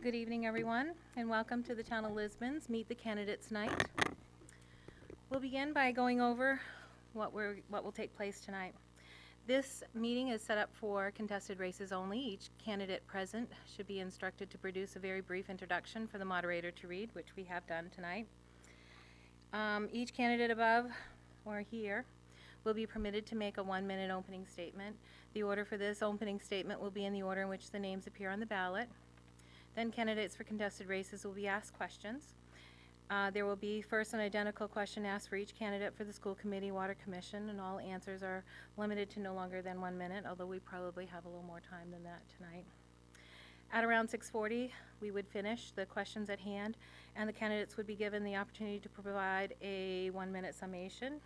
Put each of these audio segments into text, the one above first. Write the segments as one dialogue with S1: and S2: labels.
S1: Good evening, everyone, and welcome to the Town of Lisbon's Meet the Candidates Night. We'll begin by going over what will take place tonight. This meeting is set up for contested races only. Each candidate present should be instructed to produce a very brief introduction for the moderator to read, which we have done tonight. Each candidate above or here will be permitted to make a 1-minute opening statement. The order for this opening statement will be in the order in which the names appear on the ballot. Then candidates for contested races will be asked questions. There will be first an identical question asked for each candidate for the school committee, water commission, and all answers are limited to no longer than 1 minute, although we probably have a little more time than that tonight. At around 6:40, we would finish the questions at hand, and the candidates would be given the opportunity to provide a 1-minute summation.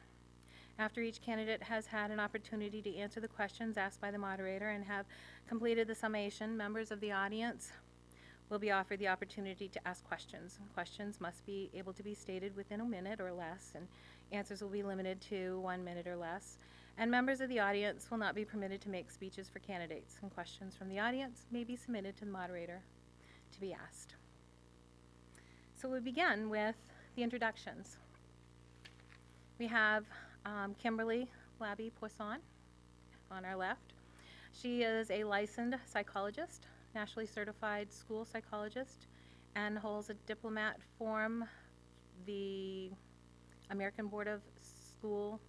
S1: After each candidate has had an opportunity to answer the questions asked by the moderator and have completed the summation, members of the audience will be offered the opportunity to ask questions. Questions must be able to be stated within a minute or less, and answers will be limited to 1 minute or less. And members of the audience will not be permitted to make speeches for candidates, and questions from the audience may be submitted to the moderator to be asked. So we begin with the introductions. We have Kimberly Labby Poisson on our left. She is a licensed psychologist, nationally certified school psychologist, and holds a diplomat from the American Board of School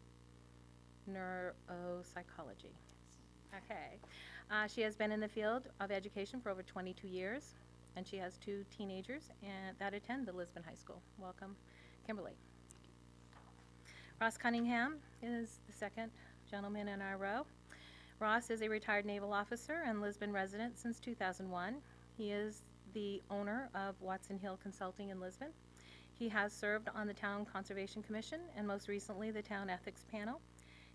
S1: Neuropsychology. Okay. She has been in the field of education for over 22 years, and she has 2 teenagers that attend the Lisbon High School. Welcome, Kimberly. Ross Cunningham is the second gentleman in our row. Ross is a retired naval officer and Lisbon resident since 2001. He is the owner of Watson Hill Consulting in Lisbon. He has served on the Town Conservation Commission and most recently the Town Ethics Panel.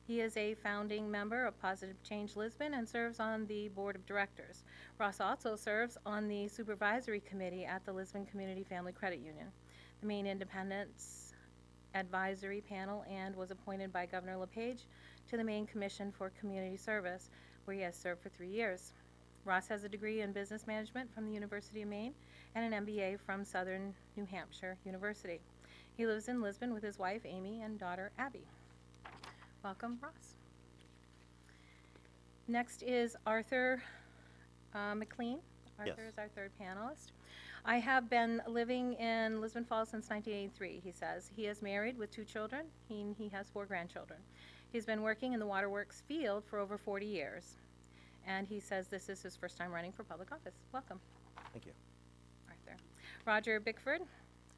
S1: He is a founding member of Positive Change Lisbon and serves on the Board of Directors. Ross also serves on the Supervisory Committee at the Lisbon Community Family Credit Union, the main independence advisory panel, and was appointed by Governor LePage to the Maine Commission for Community Service, where he has served for 3 years. Ross has a degree in business management from the University of Maine and an MBA from Southern New Hampshire University. He lives in Lisbon with his wife, Amy, and daughter, Abby. Welcome, Ross. Next is Arthur McLean. Arthur
S2: Yes.
S1: is our third panelist. I have been living in Lisbon Falls since 1983, he says. He is married with 2 children. He has 4 grandchildren. He's been working in the waterworks field for over 40 years. And he says this is his first time running for public office. Welcome,
S2: Thank you.
S1: Arthur. Roger Bickford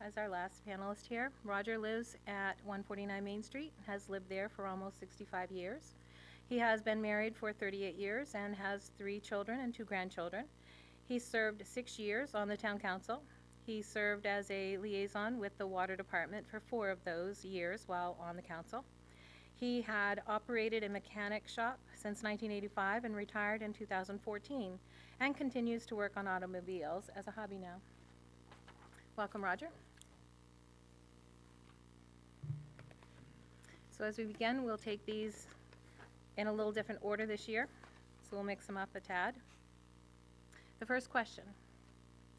S1: as our last panelist here. Roger lives at 149 Main Street, has lived there for almost 65 years. He has been married for 38 years and has 3 children and 2 grandchildren. He served 6 years on the town council. He served as a liaison with the water department for 4 of those years while on the council. He had operated a mechanic shop since 1985 and retired in 2014 and continues to work on automobiles as a hobby now. Welcome, Roger. So as we begin, we'll take these in a little different order this year, so we'll mix them up a tad. The first question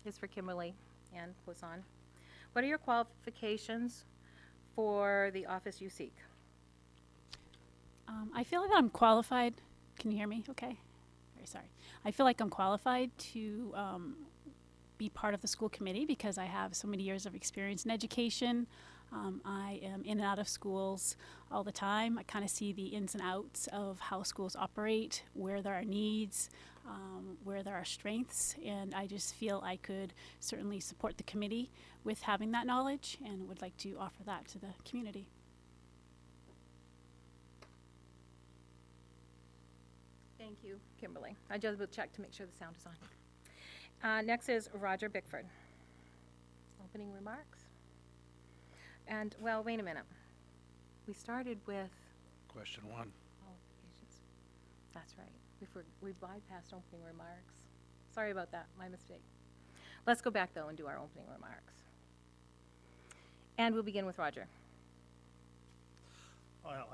S1: is for Kimberly Ann Poisson. What are your qualifications for the office you seek?
S3: I feel like I'm qualified. Can you hear me? Okay. Very sorry. I feel like I'm qualified to be part of the school committee because I have so many years of experience in education. I am in and out of schools all the time. I kind of see the ins and outs of how schools operate, where there are needs, where there are strengths, and I just feel I could certainly support the committee with having that knowledge and would like to offer that to the community.
S1: Thank you, Kimberly. I just will check to make sure the sound is on. Next is Roger Bickford. Opening remarks. And, well, wait a minute. We started with
S4: Question 1.
S1: qualifications. That's right. We bypassed opening remarks. Sorry about that, my mistake. Let's go back, though, and do our opening remarks. And we'll begin with Roger.
S4: Well,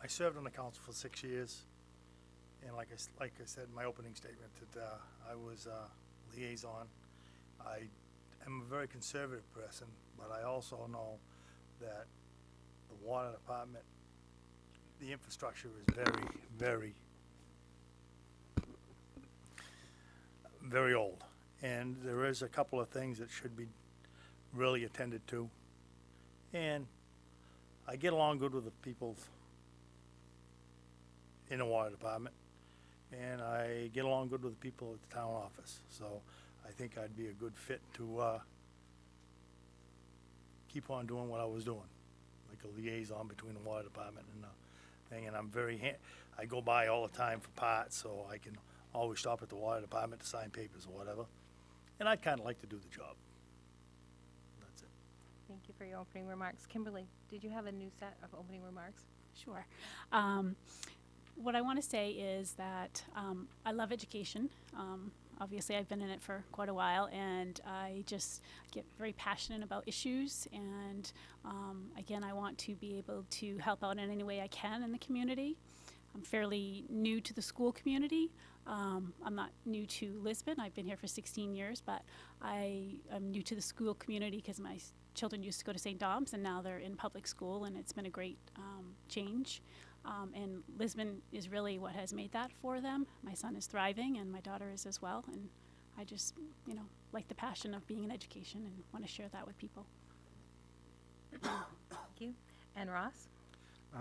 S4: I served on the council for 6 years, and like I said in my opening statement, that I was liaison. I am a very conservative person, but I also know that the water department, the infrastructure is very, very, very old. And there is a couple of things that should be really attended to. And I get along good with the people in the water department, and I get along good with the people at the town office. So I think I'd be a good fit to keep on doing what I was doing, like a liaison between the water department and the thing. And I'm I go by all the time for parts, so I can always stop at the water department to sign papers or whatever. And I'd kind of like to do the job. That's it.
S1: Thank you for your opening remarks. Kimberly, did you have a new set of opening remarks?
S3: Sure. What I want to say is that I love education. Obviously, I've been in it for quite a while, and I just get very passionate about issues. And again, I want to be able to help out in any way I can in the community. I'm fairly new to the school community. I'm not new to Lisbon. I've been here for 16 years, but I am new to the school community because my children used to go to St. Dom's, and now they're in public school, and it's been a great change. And Lisbon is really what has made that for them. My son is thriving, and my daughter is as well. And I just, like the passion of being in education and want to share that with people.
S1: Thank you. And Ross?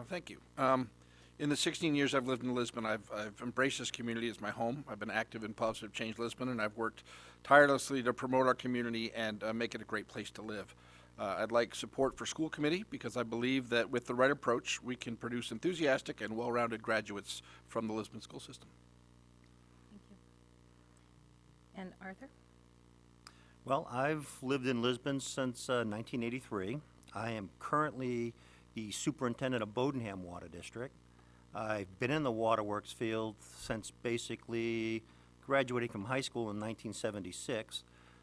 S2: Thank you. In the 16 years I've lived in Lisbon, I've embraced this community as my home. I've been active in Positive Change Lisbon, and I've worked tirelessly to promote our community and make it a great place to live. I'd like support for school committee because I believe that with the right approach, we can produce enthusiastic and well-rounded graduates from the Lisbon school system.
S1: Thank you. And Arthur?
S5: Well, I've lived in Lisbon since 1983. I am currently the superintendent of Bodenham Water District. I've been in the waterworks field since basically graduating from high school in 1976.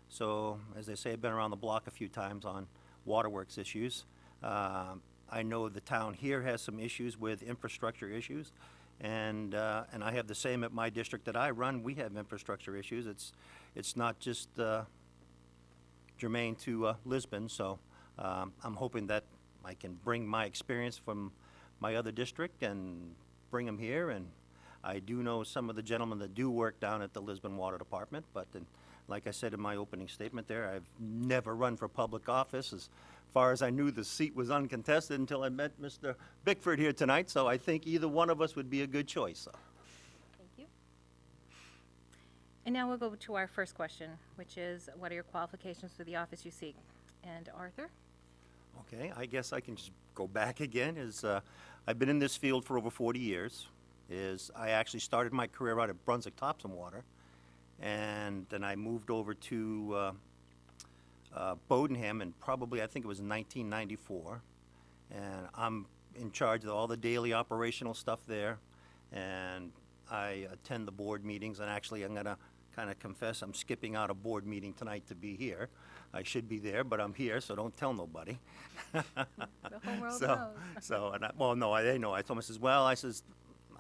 S5: So, as they say, I've been around the block a few times on waterworks issues. I know the town here has some issues with infrastructure issues, and I have the same at my district that I run. We have infrastructure issues. It's not just germane to Lisbon, so I'm hoping that I can bring my experience from my other district and bring them here. And I do know some of the gentlemen that do work down at the Lisbon Water Department, but like I said in my opening statement there, I've never run for public office. As far as I knew, the seat was uncontested until I met Mr. Bickford here tonight, so I think either one of us would be a good choice. So.
S1: Thank you. And now we'll go to our first question, which is, what are your qualifications for the office you seek? And Arthur?
S5: Okay, I guess I can just go back again. I've been in this field for over 40 years. I actually started my career out at Brunswick Thompson Water, and then I moved over to Bodenham, and probably I think it was 1994. And I'm in charge of all the daily operational stuff there, and I attend the board meetings. And actually, I'm gonna kind of confess I'm skipping out a board meeting tonight to be here. I should be there, but I'm here, so don't tell nobody.
S1: The whole world knows.
S5: They know. I told them, I says, well,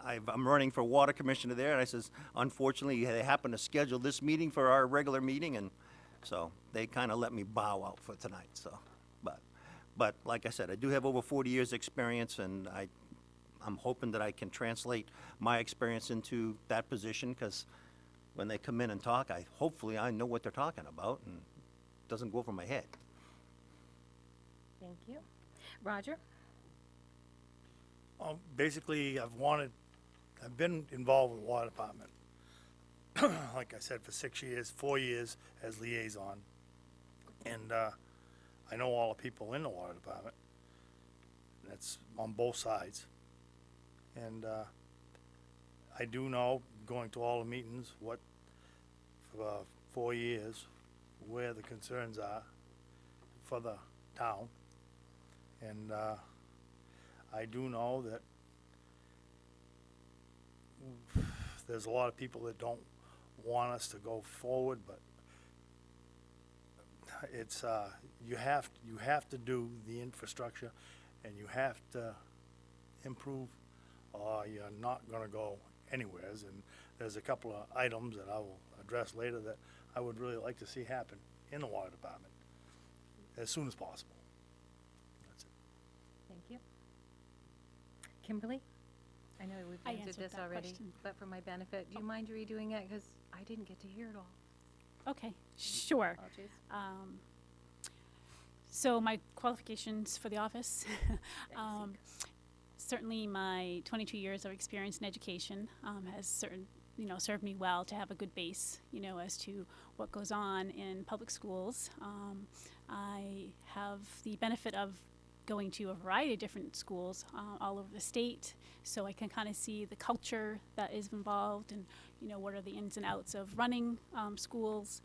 S5: I'm running for water commissioner there, and I says, unfortunately, they happen to schedule this meeting for our regular meeting, and so they kind of let me bow out for tonight. So, but like I said, I do have over 40 years' experience, and I'm hoping that I can translate my experience into that position, because when they come in and talk, hopefully I know what they're talking about, and it doesn't go over my head.
S1: Thank you. Roger?
S4: Basically, I've been involved with the water department, like I said, for 6 years, 4 years as liaison. And I know all the people in the water department. That's on both sides. And I do know, going to all the meetings, what, for 4 years, where the concerns are for the town. And I do know that there's a lot of people that don't want us to go forward, but it's you have to do the infrastructure, and you have to improve, or you're not going to go anywheres. And there's a couple of items that I will address later that I would really like to see happen in the water department as soon as possible. That's it.
S1: Thank you. Kimberly? I know we've
S3: I
S1: answered
S3: answered
S1: this
S3: that
S1: already,
S3: question.
S1: but for my benefit, do you mind redoing it? Because I didn't get to hear it all.
S3: Okay, sure.
S1: Apologies.
S3: So my qualifications for the office,
S1: Thanks.
S3: certainly my 22 years of experience in education has served me well to have a good base, as to what goes on in public schools. I have the benefit of going to a variety of different schools all over the state, so I can kind of see the culture that is involved and, what are the ins and outs of running schools,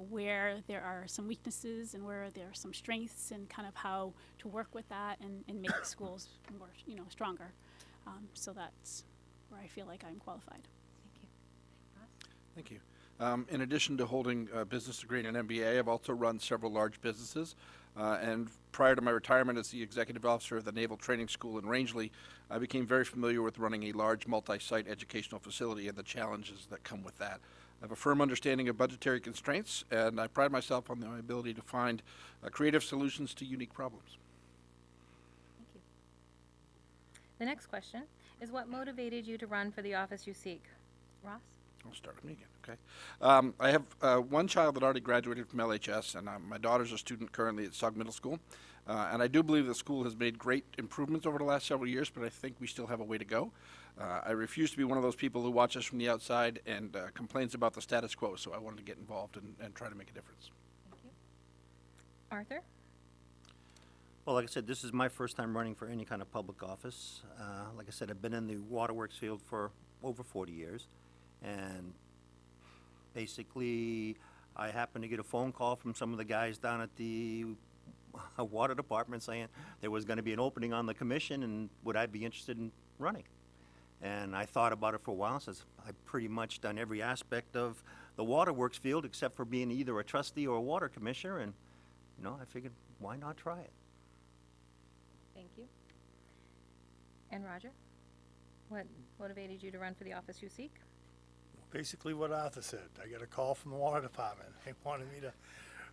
S3: where there are some weaknesses and where there are some strengths, and kind of how to work with that and make schools more, stronger. So that's where I feel like I'm qualified.
S1: Thank you. Ross?
S2: Thank you. In addition to holding a business degree and an MBA, I've also run several large businesses. And prior to my retirement as the executive officer of the Naval Training School in Rangeley, I became very familiar with running a large multi-site educational facility and the challenges that come with that. I have a firm understanding of budgetary constraints, and I pride myself on my ability to find creative solutions to unique problems.
S1: Thank you. The next question is, what motivated you to run for the office you seek? Ross?
S2: I'll start with me again, okay? I have one child that already graduated from LHS, and my daughter's a student currently at Sauk Middle School. And I do believe the school has made great improvements over the last several years, but I think we still have a way to go. I refuse to be one of those people who watches from the outside and complains about the status quo, so I wanted to get involved and try to make a difference.
S1: Thank you. Arthur?
S5: Well, like I said, this is my first time running for any kind of public office. Like I said, I've been in the waterworks field for over 40 years. And basically, I happened to get a phone call from some of the guys down at the water department saying there was going to be an opening on the commission and would I be interested in running. And I thought about it for a while and says, I've pretty much done every aspect of the waterworks field except for being either a trustee or a water commissioner, and I figured, why not try it?
S1: Thank you. And Roger? What motivated you to run for the office you seek?
S4: Basically what Arthur said. I got a call from the water department. They wanted me to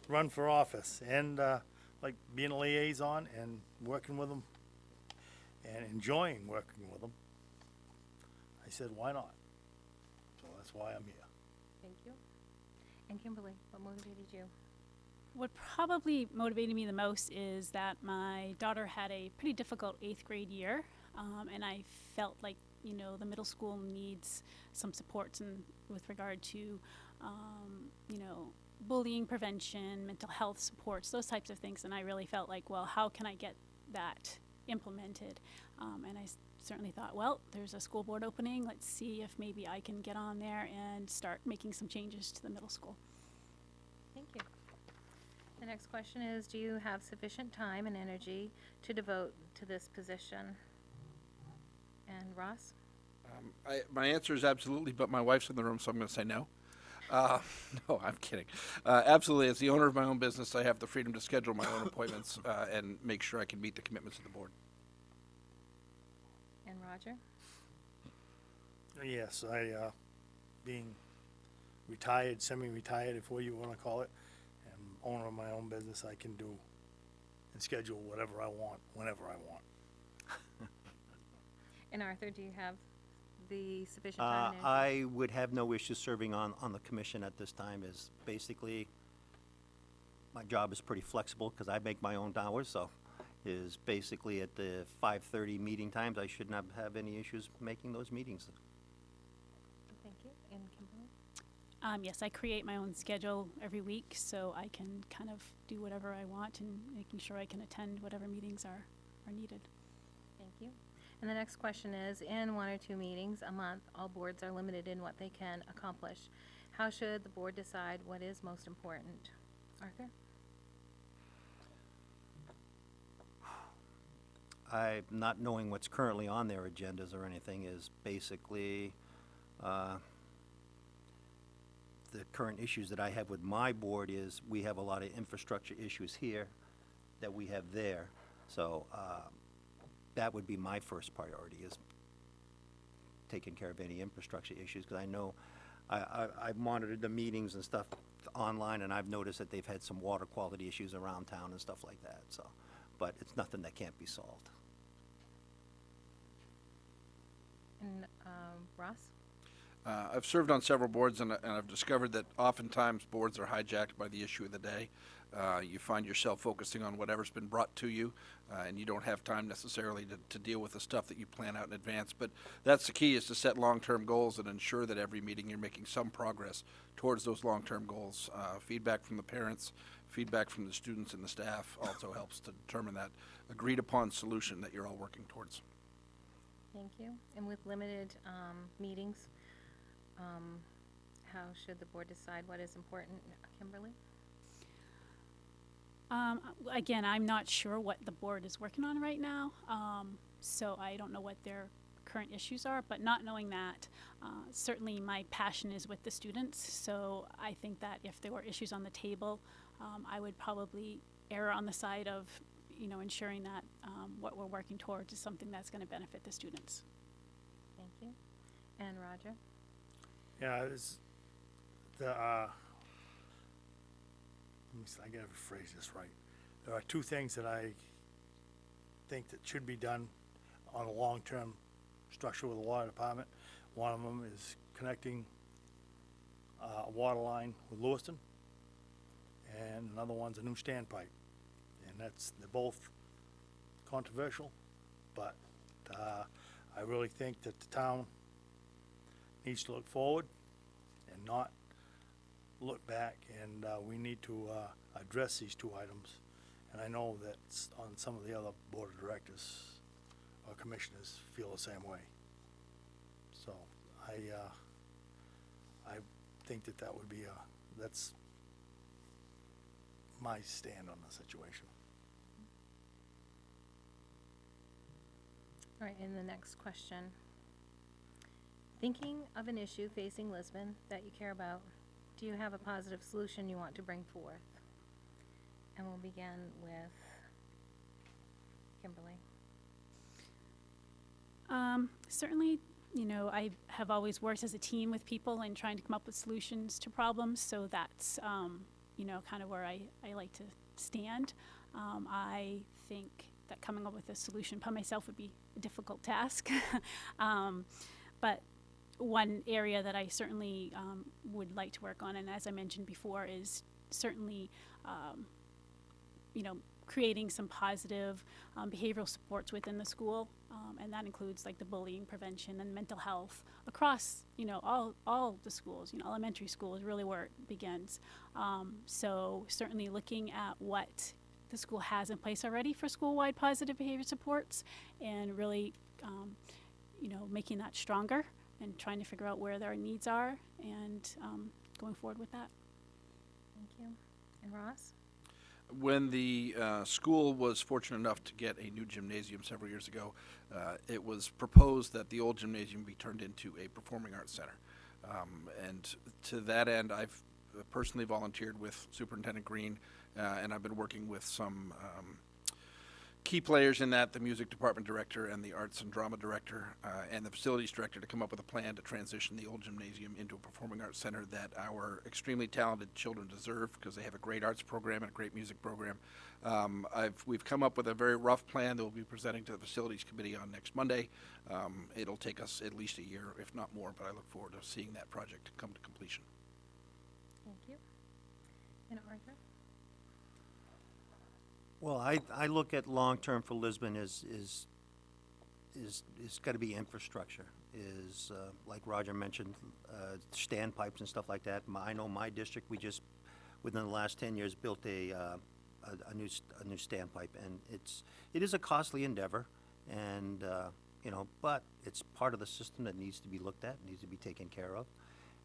S4: run for office, and like being a liaison and working with them and enjoying working with them. I said, why not? So that's why I'm here.
S1: Thank you. And Kimberly, what motivated you?
S3: What probably motivated me the most is that my daughter had a pretty difficult 8th grade year, and I felt like, the middle school needs some supports with regard to, bullying prevention, mental health supports, those types of things. And I really felt like, well, how can I get that implemented? And I certainly thought, well, there's a school board opening. Let's see if maybe I can get on there and start making some changes to the middle school.
S1: Thank you. The next question is, do you have sufficient time and energy to devote to this position? And Ross?
S2: My answer is absolutely, but my wife's in the room, so I'm going to say no. No, I'm kidding. Absolutely, as the owner of my own business, I have the freedom to schedule my own appointments and make sure I can meet the commitments of the board.
S1: And Roger?
S4: Yes, being retired, semi-retired, if what you want to call it, and owner of my own business, I can do and schedule whatever I want, whenever I want.
S1: And Arthur, do you have the sufficient time and energy?
S5: I would have no issue serving on the commission at this time. Is basically, my job is pretty flexible because I make my own hours, so is basically at the 5:30 meeting times, I should not have any issues making those meetings.
S1: Thank you. And Kimberly?
S3: Yes, I create my own schedule every week, so I can kind of do whatever I want and making sure I can attend whatever meetings are needed.
S1: Thank you. And the next question is, in 1 or 2 meetings a month, all boards are limited in what they can accomplish. How should the board decide what is most important? Arthur?
S5: I, not knowing what's currently on their agendas or anything, is basically the current issues that I have with my board is we have a lot of infrastructure issues here that we have there. So that would be my first priority, is taking care of any infrastructure issues, because I know I've monitored the meetings and stuff online, and I've noticed that they've had some water quality issues around town and stuff like that, so, but it's nothing that can't be solved.
S1: And Ross?
S2: I've served on several boards, and I've discovered that oftentimes boards are hijacked by the issue of the day. You find yourself focusing on whatever's been brought to you, and you don't have time necessarily to deal with the stuff that you plan out in advance. But that's the key, is to set long-term goals and ensure that every meeting you're making some progress towards those long-term goals. Feedback from the parents, feedback from the students and the staff also helps to determine that agreed-upon solution that you're all working towards.
S1: Thank you. And with limited meetings, how should the board decide what is important? Kimberly?
S3: Again, I'm not sure what the board is working on right now, so I don't know what their current issues are, but not knowing that, certainly my passion is with the students, so I think that if there were issues on the table, I would probably err on the side of, ensuring that what we're working towards is something that's going to benefit the students.
S1: Thank you. And Roger?
S4: Yeah, it's the, let me see, I gotta phrase this right. There are two things that I think that should be done on a long-term structure with the water department. One of them is connecting a water line with Lewiston, and another one's a new standpipe. And they're both controversial, but I really think that the town needs to look forward and not look back, and we need to address these two items. And I know that on some of the other board of directors or commissioners feel the same way. So I think that would be that's my stand on the situation.
S1: All right, and the next question. Thinking of an issue facing Lisbon that you care about, do you have a positive solution you want to bring forth? And we'll begin with Kimberly.
S3: Certainly, I have always worked as a team with people and trying to come up with solutions to problems, so that's, kind of where I like to stand. I think that coming up with a solution by myself would be a difficult task. But one area that I certainly would like to work on, and as I mentioned before, is certainly, creating some positive behavioral supports within the school, and that includes like the bullying prevention and mental health across, all the schools. Elementary school is really where it begins. So certainly looking at what the school has in place already for school-wide positive behavior supports, and really, making that stronger and trying to figure out where their needs are, and going forward with that.
S1: Thank you. And Ross?
S2: When the school was fortunate enough to get a new gymnasium several years ago, it was proposed that the old gymnasium be turned into a performing arts center. And to that end, I've personally volunteered with Superintendent Green, and I've been working with some key players in that, the music department director and the arts and drama director and the facilities director, to come up with a plan to transition the old gymnasium into a performing arts center that our extremely talented children deserve, because they have a great arts program and a great music program. We've come up with a very rough plan that we'll be presenting to the facilities committee on next Monday. It'll take us at least a year, if not more, but I look forward to seeing that project come to completion.
S1: Thank you. And Arthur?
S5: Well, I look at long-term for Lisbon is got to be infrastructure, like Roger mentioned, standpipes and stuff like that. I know my district, we just, within the last 10 years, built a new standpipe, and it is a costly endeavor, and, but it's part of the system that needs to be looked at, needs to be taken care of.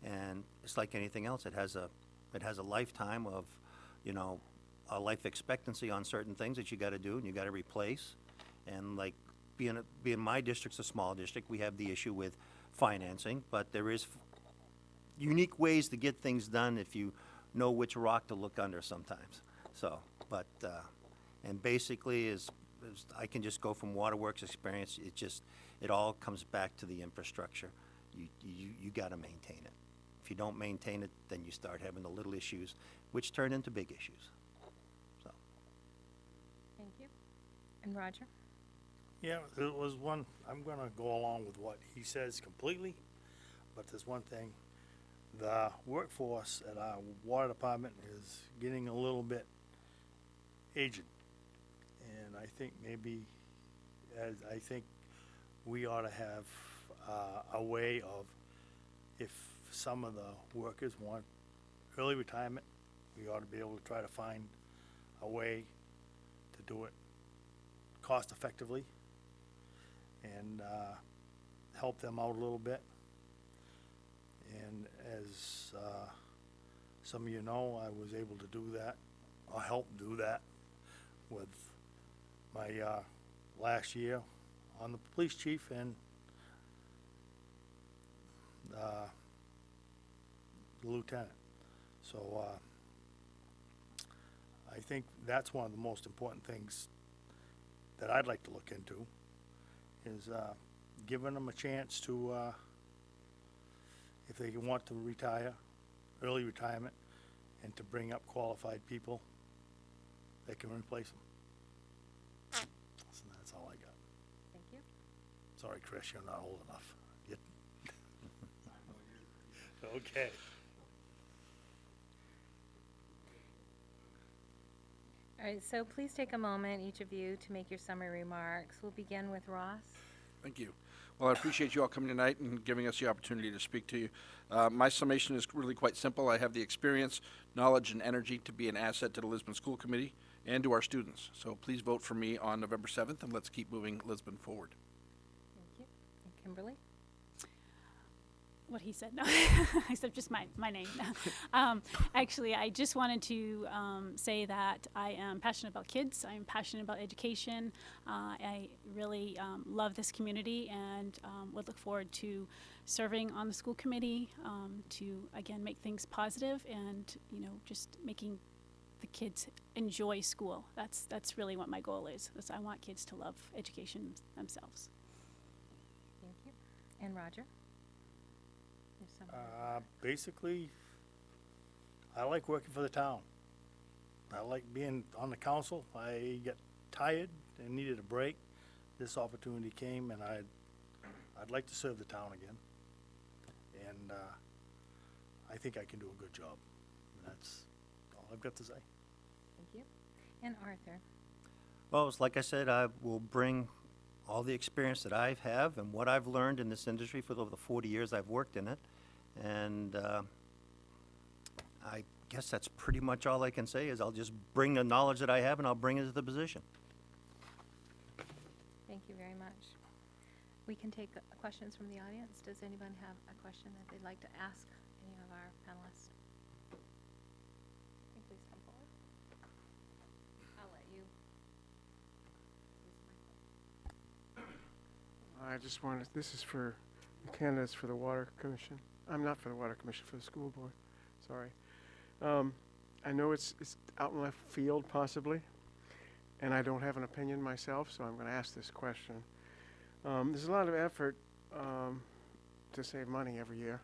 S5: And it's like anything else, it has a lifetime of, a life expectancy on certain things that you got to do and you got to replace. And like being my district's a small district, we have the issue with financing, but there is unique ways to get things done if you know which rock to look under sometimes. So, but and basically is I can just go from Waterworks experience. It all comes back to the infrastructure. You got to maintain it. If you don't maintain it, then you start having the little issues, which turn into big issues. So,
S1: Thank you. And Roger?
S4: Yeah, there was one, I'm gonna go along with what he says completely, but there's one thing. The workforce at our water department is getting a little bit aged. And I think maybe, I think we ought to have a way of, if some of the workers want early retirement, we ought to be able to try to find a way to do it cost effectively and help them out a little bit. And as some of you know, I was able to do that, or help do that, with my last year on the police chief and the lieutenant. So I think that's one of the most important things that I'd like to look into, is giving them a chance to, if they want to retire, early retirement, and to bring up qualified people that can replace them. So that's all I got.
S1: Thank you.
S4: Sorry, Chris, you're not old enough. You- Okay.
S1: All right, so please take a moment, each of you, to make your summary remarks. We'll begin with Ross.
S2: Thank you. Well, I appreciate you all coming tonight and giving us the opportunity to speak to you. My summation is really quite simple. I have the experience, knowledge, and energy to be an asset to the Lisbon School Committee and to our students. So please vote for me on November 7th, and let's keep moving Lisbon forward.
S1: Thank you. And Kimberly?
S3: What he said, no, except just my name. Actually, I just wanted to say that I am passionate about kids. I'm passionate about education. I really love this community and would look forward to serving on the school committee to, again, make things positive and, you know, just making the kids enjoy school. That's really what my goal is I want kids to love education themselves.
S1: Thank you. And Roger? Your summary.
S4: Basically, I like working for the town. I like being on the council. I got tired and needed a break. This opportunity came, and I'd like to serve the town again. And I think I can do a good job. And that's all I've got to say.
S1: Thank you. And Arthur?
S5: well, it's like I said, I will bring all the experience that I have and what I've learned in this industry for over the 40 years I've worked in it. And I guess that's pretty much all I can say, is I'll just bring the knowledge that I have and I'll bring it to the position.
S1: Thank you very much. We can take questions from the audience. Does anyone have a question that they'd like to ask any of our panelists? Please come forward. I'll let you.
S6: I just wanted, this is for the candidates for the Water Commission. I'm not for the Water Commission, for the school board, sorry. I know it's out in left field possibly, and I don't have an opinion myself, so I'm gonna ask this question. There's a lot of effort to save money every year.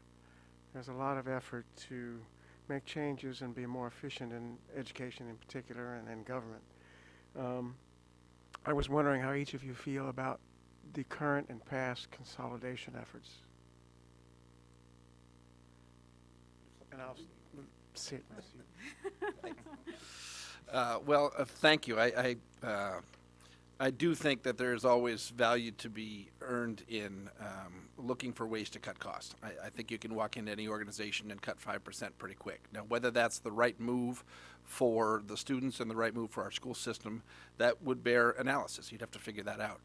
S6: There's a lot of effort to make changes and be more efficient in education in particular and in government. I was wondering how each of you feel about the current and past consolidation efforts. And I'll sit my seat.
S2: Thank you. I do think that there is always value to be earned in looking for ways to cut costs. I think you can walk into any organization and cut 5% pretty quick. Now, whether that's the right move for the students and the right move for our school system, that would bear analysis. You'd have to figure that out.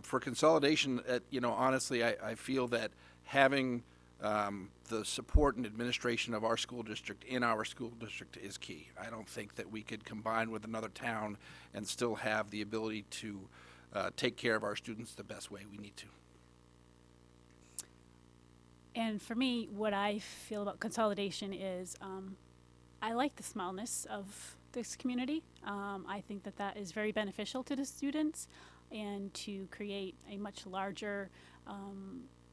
S2: For consolidation, honestly, I feel that having the support and administration of our school district in our school district is key. I don't think that we could combine with another town and still have the ability to take care of our students the best way we need to.
S3: And for me, what I feel about consolidation is I like the smallness of this community. I think that that is very beneficial to the students, and to create a much larger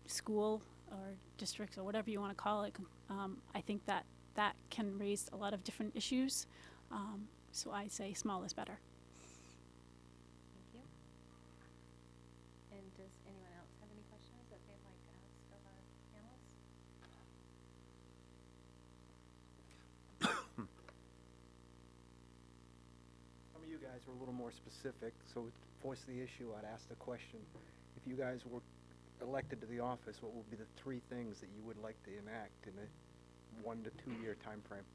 S3: school or districts or whatever you want to call it. I think that that can raise a lot of different issues. So I say small is better.
S1: Thank you. And does anyone else have any questions that they'd like to ask of our panelists?
S7: Some of you guys were a little more specific, so to voice the issue, I'd ask the question. If you guys were elected to the office, what would be the 3 things that you would like to enact in a 1 to 2 year time frame?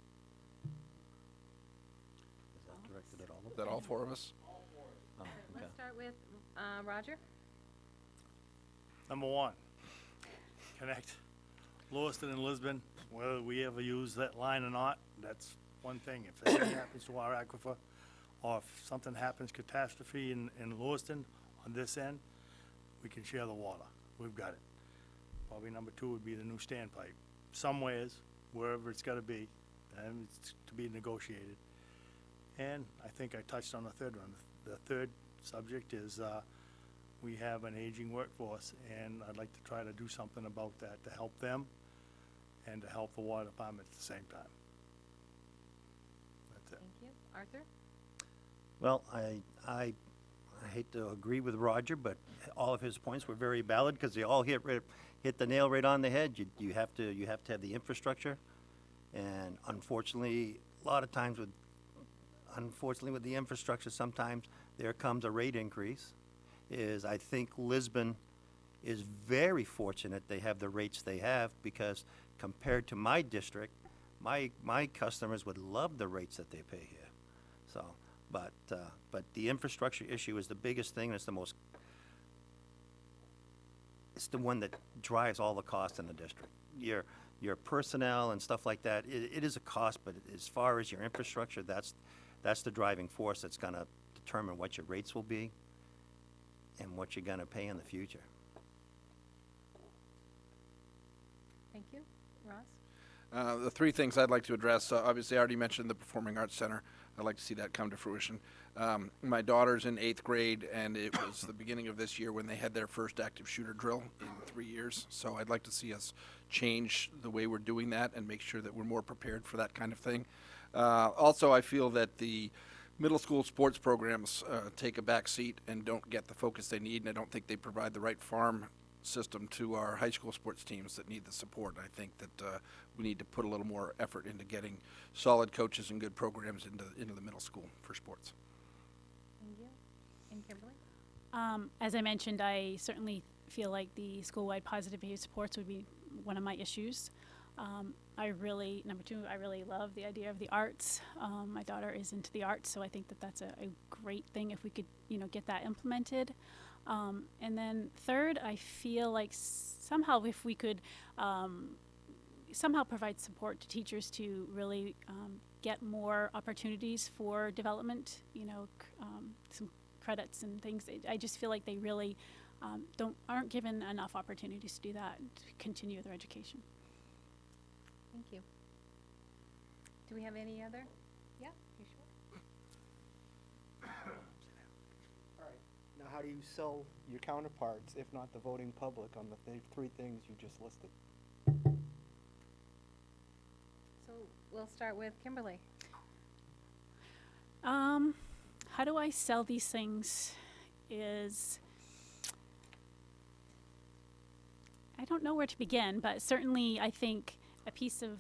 S5: Is that directed at all of
S2: Is
S5: them?
S2: that all 4 of us?
S5: Oh, okay.
S1: Let's start with Roger.
S4: Number 1, connect Lewiston and Lisbon, whether we ever use that line or not, that's one thing. If anything happens to our aquifer, or if something happens catastrophe in Lewiston on this end, we can share the water. We've got it. Probably number 2 would be the new standpipe. Somewheres, wherever it's gotta be, and it's to be negotiated. And I think I touched on the third one. The third subject is, we have an aging workforce, and I'd like to try to do something about that to help them and to help the water department at the same time. That's it.
S1: Thank you. Arthur?
S5: Well, I hate to agree with Roger, but all of his points were very valid because they all hit the nail right on the head. You have to have the infrastructure, and unfortunately, a lot of times with the infrastructure, sometimes there comes a rate increase. I think Lisbon is very fortunate they have the rates they have because compared to my district, my customers would love the rates that they pay here. So, but the infrastructure issue is the biggest thing. It's the one that drives all the costs in the district. Your personnel and stuff like that, it is a cost, but as far as your infrastructure, that's the driving force that's gonna determine what your rates will be and what you're gonna pay in the future.
S1: Thank you. Ross?
S2: The 3 things I'd like to address, obviously I already mentioned the Performing Arts Center. I'd like to see that come to fruition. My daughter's in 8th grade, and it was the beginning of this year when they had their first active shooter drill in 3 years. So I'd like to see us change the way we're doing that and make sure that we're more prepared for that kind of thing. Also, I feel that the middle school sports programs take a back seat and don't get the focus they need, and I don't think they provide the right farm system to our high school sports teams that need the support. I think that we need to put a little more effort into getting solid coaches and good programs into the middle school for sports.
S1: Thank you. And Kimberly?
S3: As I mentioned, I certainly feel like the school-wide positive behavior supports would be one of my issues. Number 2, I really love the idea of the arts. My daughter is into the arts, so I think that that's a great thing if we could, get that implemented. And then 3rd, I feel like somehow if we could somehow provide support to teachers to really get more opportunities for development, some credits and things. I just feel like they really aren't given enough opportunities to do that, to continue their education.
S1: Thank you. Do we have any other? Yeah, you sure?
S7: All right. Now, how do you sell your counterparts, if not the voting public, on the 3 things you just listed?
S1: So we'll start with Kimberly.
S3: How do I sell these things is, I don't know where to begin, but certainly I think a piece of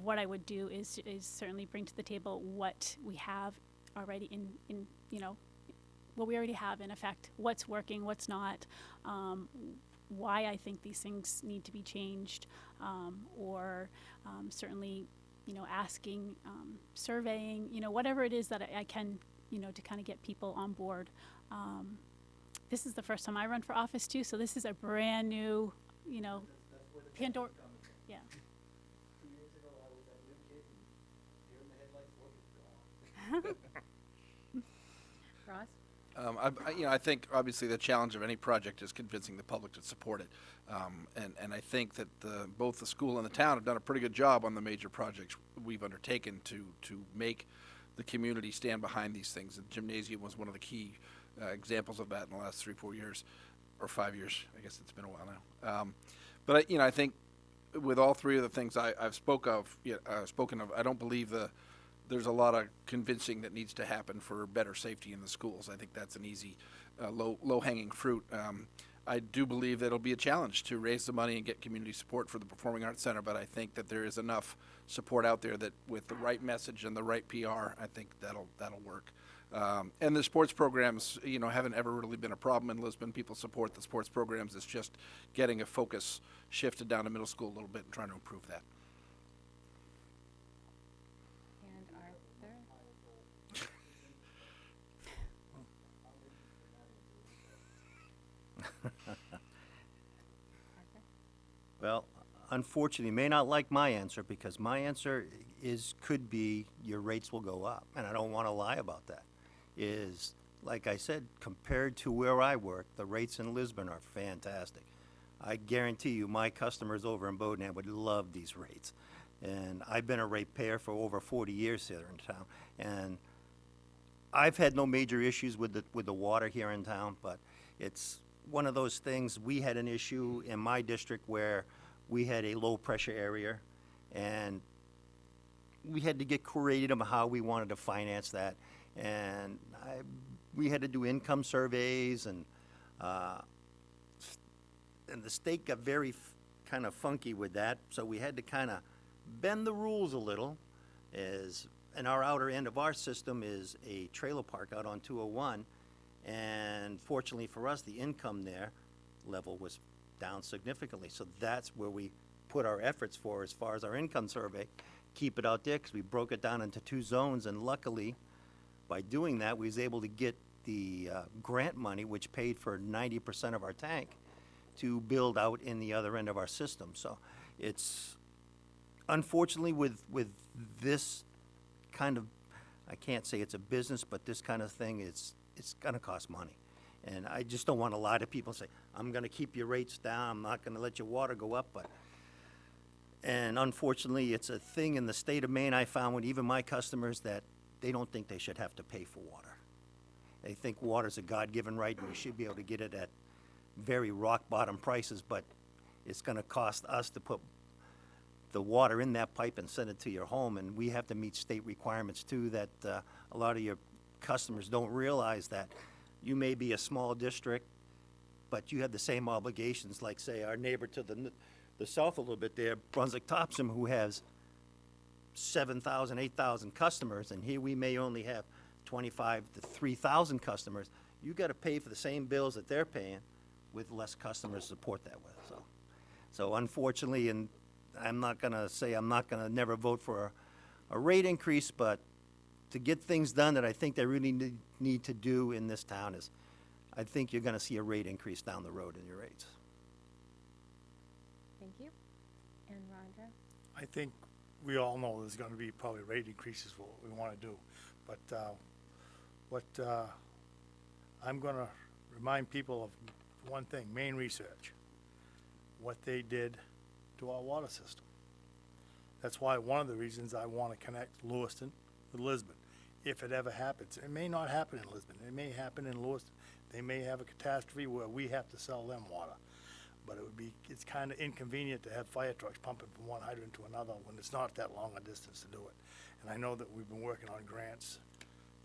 S3: what I would do is certainly bring to the table what we have already in what we already have in effect, what's working, what's not, why I think these things need to be changed, or certainly, asking, surveying, whatever it is that I can, to kind of get people on board. This is the first time I run for office too, so this is a brand new, Pandora. Yeah.
S7: 2 years ago, I was that new kid, and deer in the headlights looking gone.
S1: Ross?
S2: I think obviously the challenge of any project is convincing the public to support it. And I think that both the school and the town have done a pretty good job on the major projects we've undertaken to make the community stand behind these things. The gymnasium was one of the key examples of that in the last 3-4 years. or 5 years. I guess it's been a while now. But I think with all three of the things I've spoken of, I don't believe there's a lot of convincing that needs to happen for better safety in the schools. I think that's an easy, low hanging fruit. I do believe that it'll be a challenge to raise the money and get community support for the Performing Arts Center, but I think that there is enough support out there that with the right message and the right PR, I think that'll work. And the sports programs, haven't ever really been a problem in Lisbon. People support the sports programs. It's just getting a focus shifted down to middle school a little bit and trying to improve that.
S1: And Arthur?
S5: Well, unfortunately, you may not like my answer because my answer could be your rates will go up, and I don't want to lie about that. Like I said, compared to where I work, the rates in Lisbon are fantastic. I guarantee you my customers over in Bodenham would love these rates. And I've been a ratepayer for over 40 years here in town, and I've had no major issues with the water here in town, but it's one of those things. We had an issue in my district where we had a low-pressure area, and we had to get creative on how we wanted to finance that. And we had to do income surveys, and the state got very kind of funky with that, so we had to kind of bend the rules a little. And our outer end of our system is a trailer park out on 201, and fortunately for us, the income there level was down significantly. So that's where we put our efforts for as far as our income survey. Keep it out there because we broke it down into 2 zones, and luckily, by doing that, we was able to get the grant money, which paid for 90% of our tank, to build out in the other end of our system. So it's, unfortunately, with this kind of, I can't say it's a business, but this kind of thing, it's going to cost money. And I just don't want to lie to people and say, I'm going to keep your rates down, I'm not going to let your water go up. And unfortunately, it's a thing in the state of Maine I found with even my customers that they don't think they should have to pay for water. They think water's a God-given right and we should be able to get it at very rock-bottom prices, but it's going to cost us to put the water in that pipe and send it to your home, and we have to meet state requirements too that a lot of your customers don't realize that you may be a small district, but you have the same obligations like, say, our neighbor to the south a little bit there, Brunswick-Topsham, who has 7,000, 8,000 customers, and here we may only have 25 to 3,000 customers. You got to pay for the same bills that they're paying with less customers to support that with. So unfortunately, and I'm not going to say I'm not going to never vote for a rate increase, but to get things done that I think they really need to do in this town is, I think you're going to see a rate increase down the road in your rates.
S1: Thank you. And Roger?
S4: I think we all know there's going to be probably rate increases for what we want to do. But what I'm going to remind people of one thing, Maine Research, what they did to our water system. That's why one of the reasons I want to connect Lewiston with Lisbon. If it ever happens, it may not happen in Lisbon. It may happen in Lewiston. They may have a catastrophe where we have to sell them water. But it's kind of inconvenient to have fire trucks pumping from one hydrant to another when it's not that long a distance to do it. And I know that we've been working on grants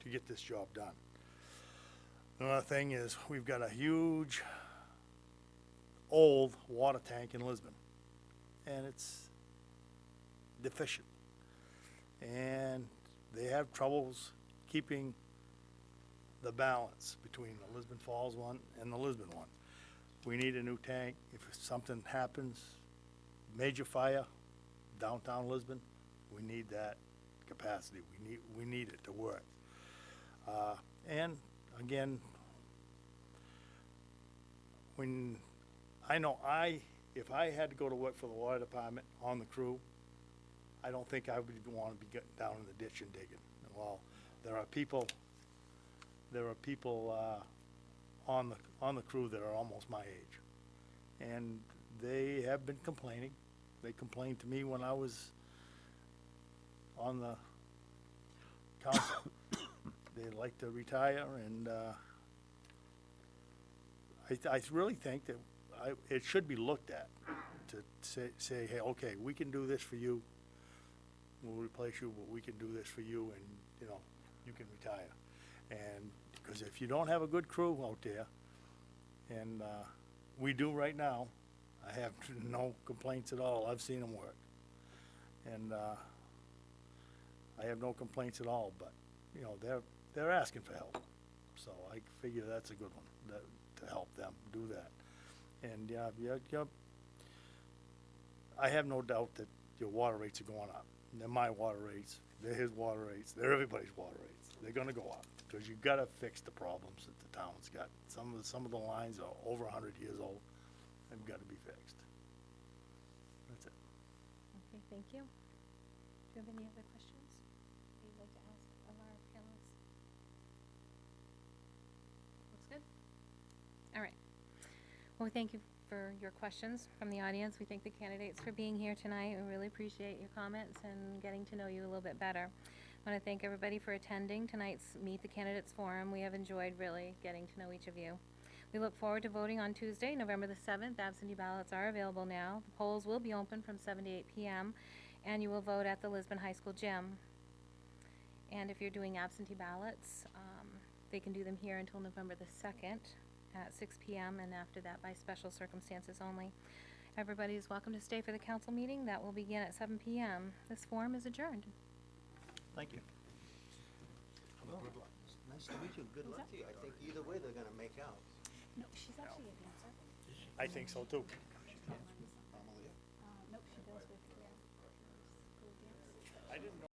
S4: to get this job done. Another thing is we've got a huge old water tank in Lisbon, and it's deficient. And they have troubles keeping the balance between the Lisbon Falls one and the Lisbon one. We need a new tank. If something happens, major fire, downtown Lisbon, we need that capacity. We need it to work. And again, when I know if I had to go to work for the water department on the crew, I don't think I would want to be getting down in the ditch and digging. Well, there are people on the crew that are almost my age, and they have been complaining. They complained to me when I was on the council. They like to retire, and I really think that it should be looked at to say, hey, okay, we can do this for you. We'll replace you, but we can do this for you, and, you know, you can retire. And, because if you don't have a good crew out there, and we do right now, I have no complaints at all. I've seen them work. And I have no complaints at all, but, you know, they're asking for help. So I figure that's a good one, to help them do that. And, I have no doubt that your water rates are going up. They're my water rates, they're his water rates, they're everybody's water rates. They're gonna go up, because you gotta fix the problems that the town's got. Some of the lines are over 100 years old, and gotta be fixed. That's it.
S1: Okay, thank you. Do you have any other questions that you'd like to ask of our panelists? Looks good. All right. Well, we thank you for your questions from the audience. We thank the candidates for being here tonight. We really appreciate your comments and getting to know you a little bit better. I want to thank everybody for attending tonight's Meet the Candidates Forum. We have enjoyed really getting to know each of you. We look forward to voting on Tuesday, November the 7th. Absentee ballots are available now. The polls will be open from 7 to 8 p.m., and you will vote at the Lisbon High School gym. And if you're doing absentee ballots, they can do them here until November the 2nd at 6 p.m., and after that by special circumstances only. Everybody is welcome to stay for the council meeting. That will begin at 7 p.m. This forum is adjourned.
S5: Thank you. Well, nice to meet you. Good luck to you. I think either way they're gonna make out.
S3: No, she's actually a dancer.
S4: I think so too.
S3: No, she does with, school dance.
S4: I didn't know.